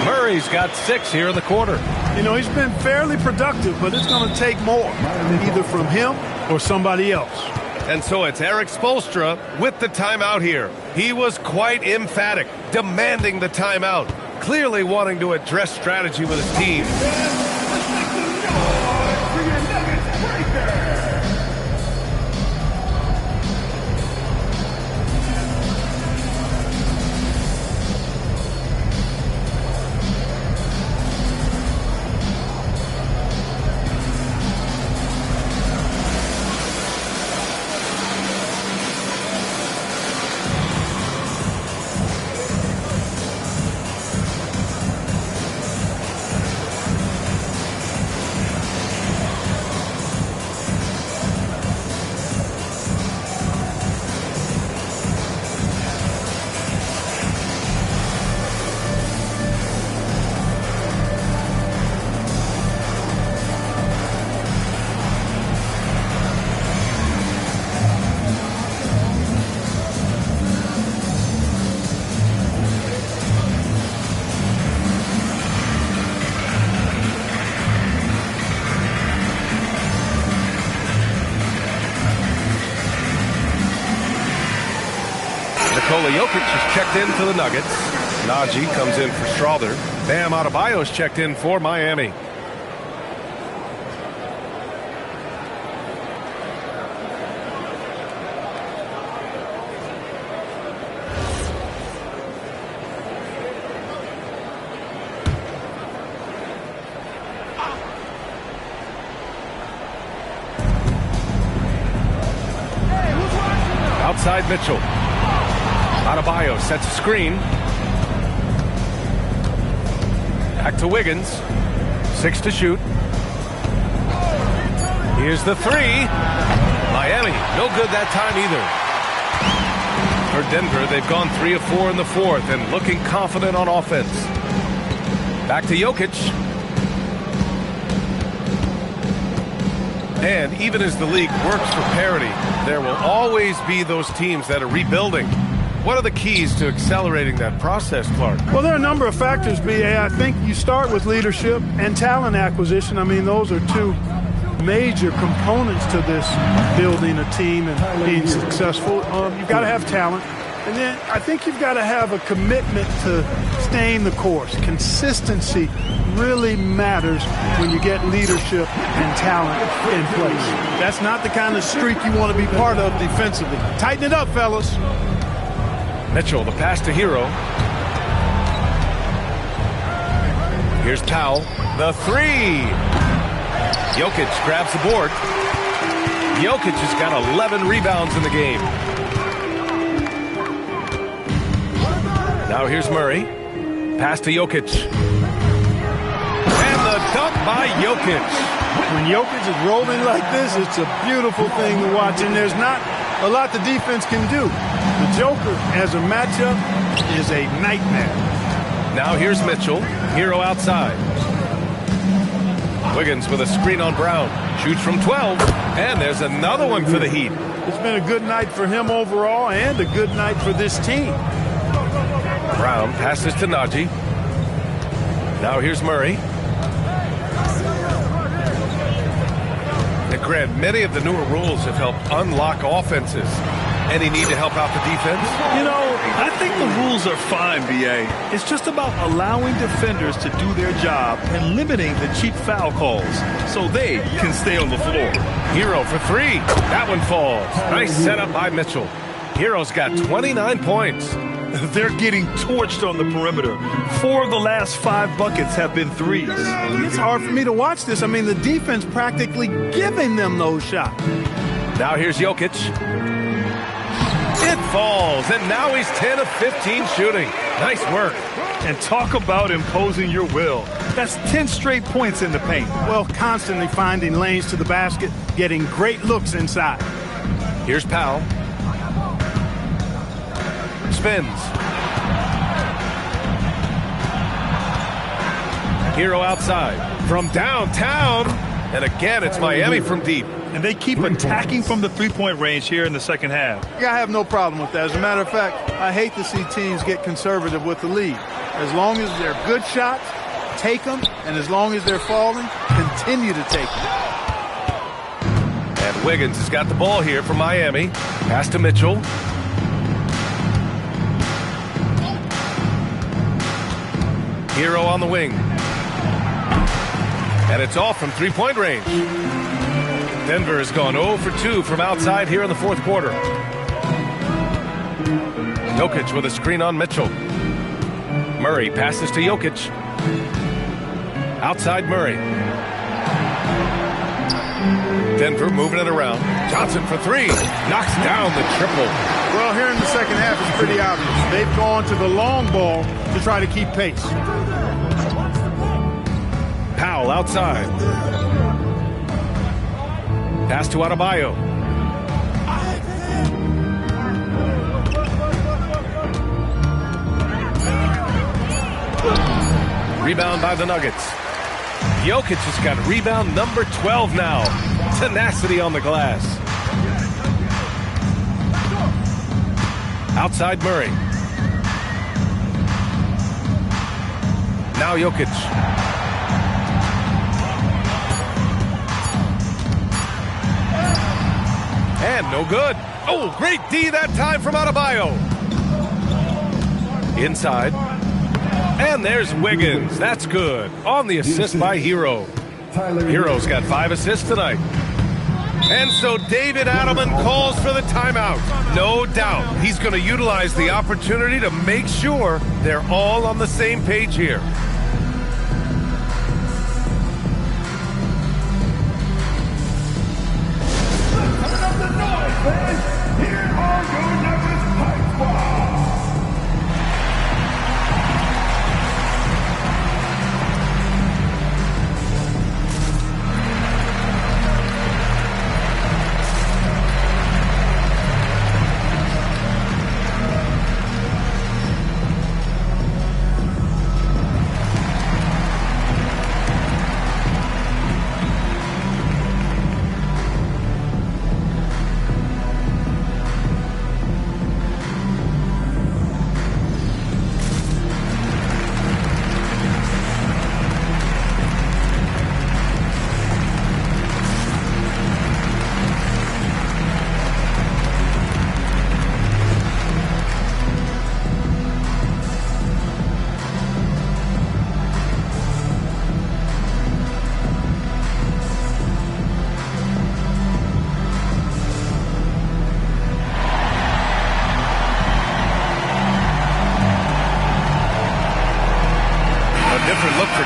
Murray's got 6 here in the quarter. You know, he's been fairly productive, but it's going to take more, either from him or somebody else. And so it's Eric Spoelstra with the timeout here. He was quite emphatic, demanding the timeout, clearly wanting to address strategy with his team. is checked in for the Nuggets. Najee comes in for Strawther. Bam Adebayo is checked in for Miami. Outside Mitchell. Adebayo sets a screen. Back to Wiggins. 6 to shoot. Here's the 3. Miami, no good that time either. For Denver, they've gone 3 of 4 in the fourth and looking confident on offense. Back to Jokic. And even as the league works for parity, there will always be those teams that are rebuilding. What are the keys to accelerating that process, Clark? Well, there are a number of factors, B.A. I think you start with leadership and talent acquisition. I mean, those are two major components to this building a team and being successful. You've got to have talent. And then I think you've got to have a commitment to staying the course. Consistency really matters when you get leadership and talent in place. That's not the kind of streak you want to be part of defensively. Tighten it up, fellas. Mitchell, the pass to Hero. Here's Powell. The 3. Jokic grabs the board. Jokic has got 11 rebounds in the game. Now here's Murray. Pass to Jokic. And the dunk by Jokic. When Jokic is rolling like this, it's a beautiful thing to watch, and there's not a lot the defense can do. The Joker, as a matchup, is a nightmare. Now here's Mitchell. Hero outside. Wiggins with a screen on Brown. Shoots from 12. And there's another one for the Heat. It's been a good night for him overall and a good night for this team. Brown passes to Najee. Now here's Murray. And Grant, many of the newer rules have helped unlock offenses. Any need to help out the defense? You know, I think the rules are fine, B.A. It's just about allowing defenders to do their job and limiting the cheap foul calls so they can stay on the floor. Hero for 3. That one falls. Nice setup by Mitchell. Hero's got 29 points. They're getting torched on the perimeter. 4 of the last 5 buckets have been threes. It's hard for me to watch this. I mean, the defense practically giving them those shots. Now here's Jokic. It falls, and now he's 10 of 15 shooting. Nice work. And talk about imposing your will. That's 10 straight points in the paint. Well, constantly finding lanes to the basket, getting great looks inside. Here's Powell. Spins. Hero outside. From downtown. And again, it's Miami from deep. And they keep attacking from the three-point range here in the second half. Yeah, I have no problem with that. As a matter of fact, I hate to see teams get conservative with the lead. As long as they're good shots, take them. And as long as they're falling, continue to take them. And Wiggins has got the ball here for Miami. Pass to Mitchell. Hero on the wing. And it's off from three-point range. Denver has gone 0 for 2 from outside here in the fourth quarter. Jokic with a screen on Mitchell. Murray passes to Jokic. Outside Murray. Denver moving it around. Johnson for 3. Knocks down the triple. Well, here in the second half, it's pretty obvious. They've gone to the long ball to try to keep pace. Powell outside. Pass to Adebayo. Rebound by the Nuggets. Jokic has got rebound number 12 now. Tenacity on the glass. Outside Murray. Now Jokic. And no good. Oh, great D that time from Adebayo. Inside. And there's Wiggins. That's good. On the assist by Hero. Hero's got 5 assists tonight. And so David Adelman calls for the timeout. No doubt he's going to utilize the opportunity to make sure they're all on the same page here.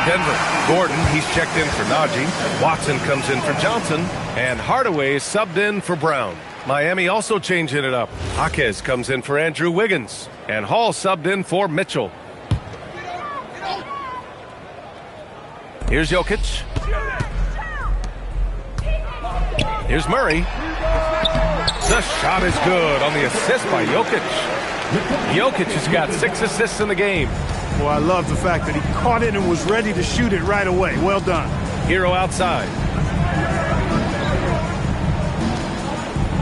Denver. Gordon, he's checked in for Najee. Watson comes in for Johnson. And Hardaway is subbed in for Brown. Miami also changing it up. Jaquez comes in for Andrew Wiggins. And Hall subbed in for Mitchell. Here's Jokic. Here's Murray. The shot is good on the assist by Jokic. Jokic has got 6 assists in the game. Well, I love the fact that he caught it and was ready to shoot it right away. Well done. Hero outside.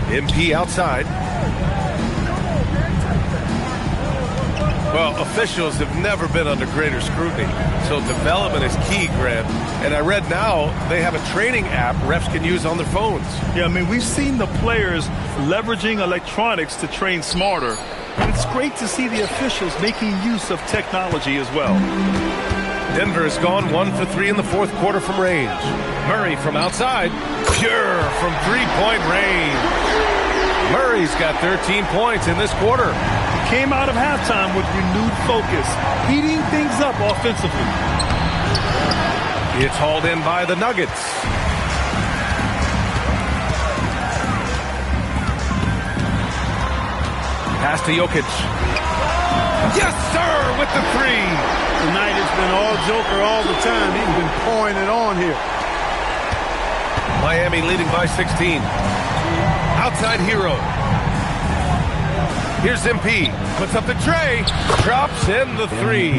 MP outside. Well, officials have never been under greater scrutiny, so development is key, Grant. And I read now they have a training app refs can use on their phones. Yeah, I mean, we've seen the players leveraging electronics to train smarter. And it's great to see the officials making use of technology as well. Denver has gone 1 for 3 in the fourth quarter from range. Murray from outside. Pure from three-point range. Murray's got 13 points in this quarter. He came out of halftime with renewed focus, heating things up offensively. It's hauled in by the Nuggets. Pass to Jokic. Yes, sir, with the 3. Tonight it's been all Joker all the time. He's been pouring it on here. Miami leading by 16. Outside Hero. Here's MP. Puts up the tray. Drops in the 3.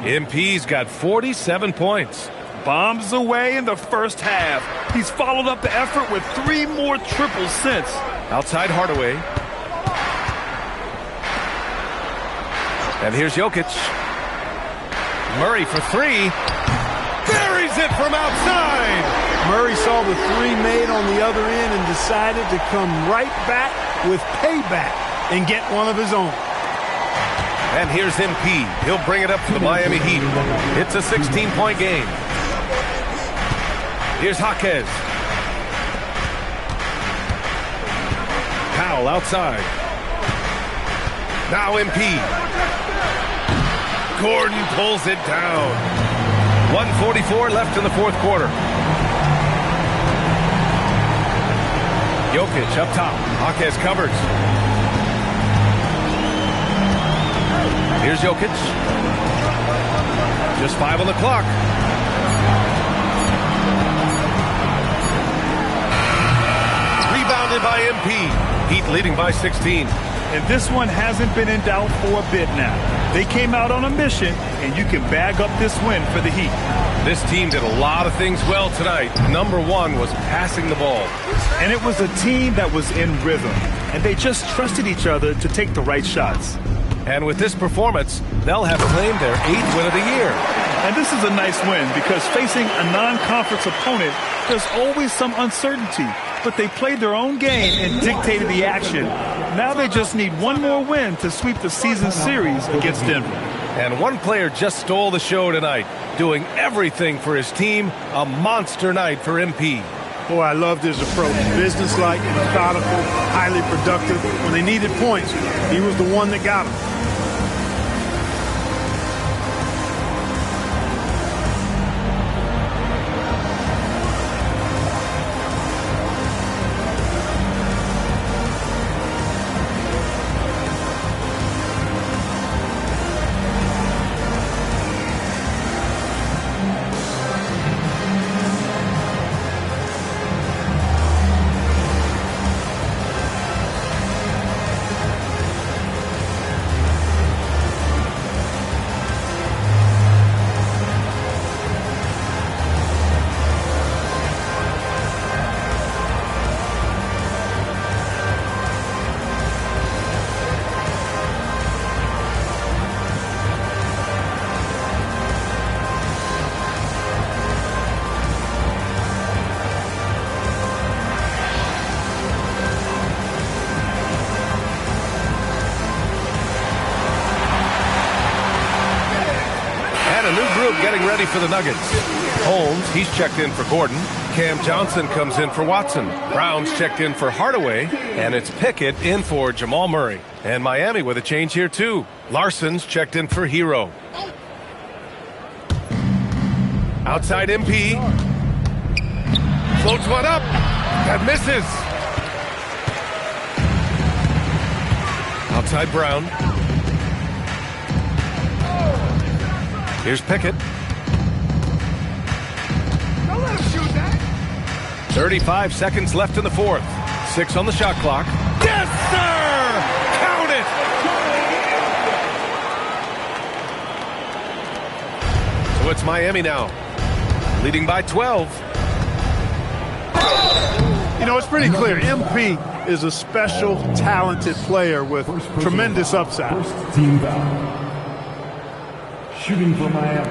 MP's got 47 points. Bombs away in the first half. He's followed up the effort with 3 more triples since. Outside Hardaway. And here's Jokic. Murray for 3. Buries it from outside. Murray saw the 3 made on the other end and decided to come right back with payback and get one of his own. And here's MP. He'll bring it up to the Miami Heat. It's a 16-point game. Here's Jaquez. Powell outside. Now MP. Gordon pulls it down. 1:44 left in the fourth quarter. Jokic up top. Jaquez covers. Here's Jokic. Just 5 on the clock. Rebounded by MP. Heat leading by 16. And this one hasn't been in doubt for a bit now. They came out on a mission, and you can bag up this win for the Heat. This team did a lot of things well tonight. Number 1 was passing the ball. And it was a team that was in rhythm, and they just trusted each other to take the right shots. And with this performance, they'll have claimed their 8th win of the year. And this is a nice win because facing a non-conference opponent, there's always some uncertainty. but they played their own game and dictated the action. Now they just need one more win to sweep the season series against Denver. And one player just stole the show tonight, doing everything for his team. A monster night for MP. Boy, I loved his approach. Businesslike, methodical, highly productive. When they needed points, he was the one that got them. Getting ready for the Nuggets. Holmes, he's checked in for Gordon. Cam Johnson comes in for Watson. Brown's checked in for Hardaway. And it's Pickett in for Jamal Murray. And Miami with a change here too. Larson's checked in for Hero. Outside MP. Floats one up. That misses. Outside Brown. Here's Pickett. 35 seconds left in the fourth. 6 on the shot clock. Yes, sir! Count it! So it's Miami now, leading by 12. You know, it's pretty clear. MP is a special, talented player with tremendous upside. First team foul. Shooting for Miami,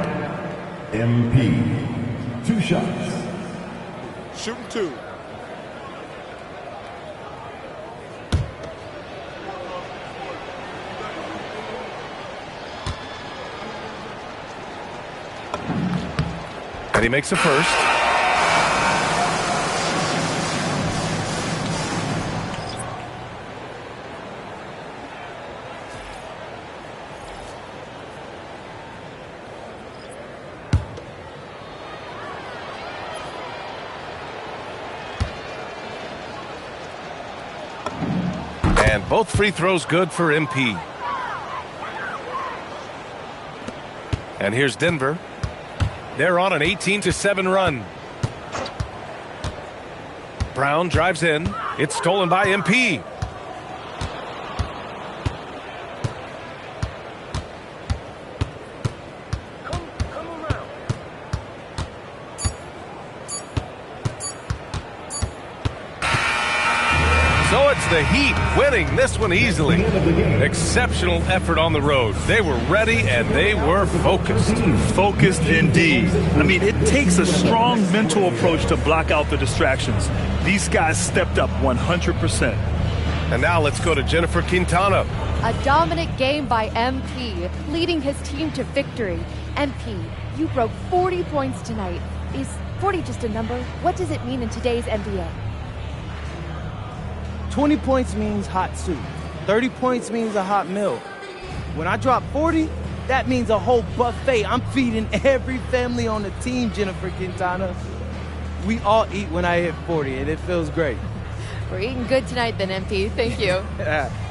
MP. 2 shots. Shooting 2. And he makes the first. And both free throws good for MP. And here's Denver. They're on an 18-7 run. Brown drives in. It's stolen by MP. So it's the Heat winning this one easily. Exceptional effort on the road. They were ready and they were focused. Focused indeed. I mean, it takes a strong mental approach to block out the distractions. These guys stepped up 100%. And now let's go to Jennifer Quintana. A dominant game by MP, leading his team to victory. MP, you broke 40 points tonight. Is 40 just a number? What does it mean in today's NBA? 20 points means hot soup. 30 points means a hot meal. When I drop 40, that means a whole buffet. I'm feeding every family on the team, Jennifer Quintana. We all eat when I hit 40, and it feels great. We're eating good tonight then, MP. Thank you.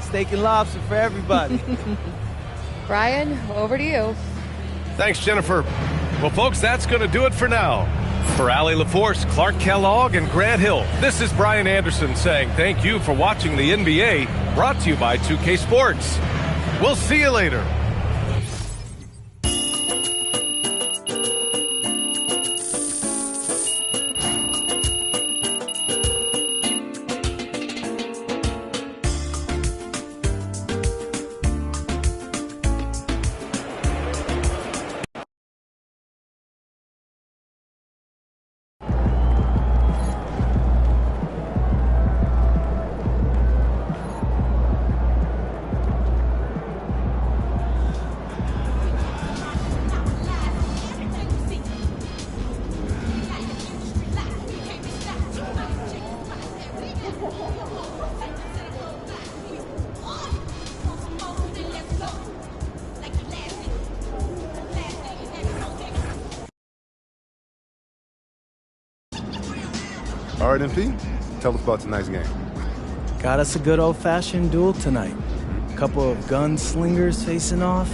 Steak and lobster for everybody. Brian, over to you. Thanks, Jennifer. Well, folks, that's going to do it for now. For Allie LaForce, Clark Kellogg, and Grant Hill, this is Brian Anderson saying thank you for watching the NBA, brought to you by 2K Sports. We'll see you later. All right, MP, tell us about tonight's game. Got us a good old-fashioned duel tonight. A couple of gunslingers facing off.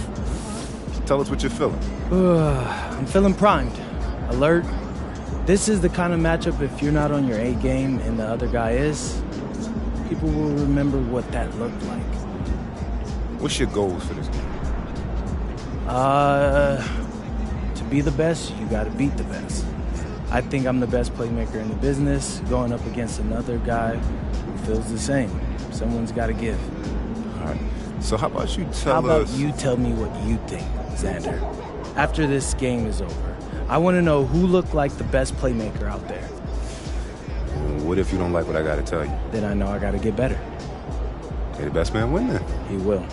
Tell us what you're feeling. I'm feeling primed, alert. This is the kind of matchup, if you're not on your A game and the other guy is, people will remember what that looked like. What's your goals for this game? To be the best, you gotta beat the best. I think I'm the best playmaker in the business, going up against another guy who feels the same. Someone's gotta give. All right. So how about you tell us... How about you tell me what you think, Xander? After this game is over, I want to know who looked like the best playmaker out there. What if you don't like what I got to tell you? Then I know I got to get better. Okay, the best man win then. He will.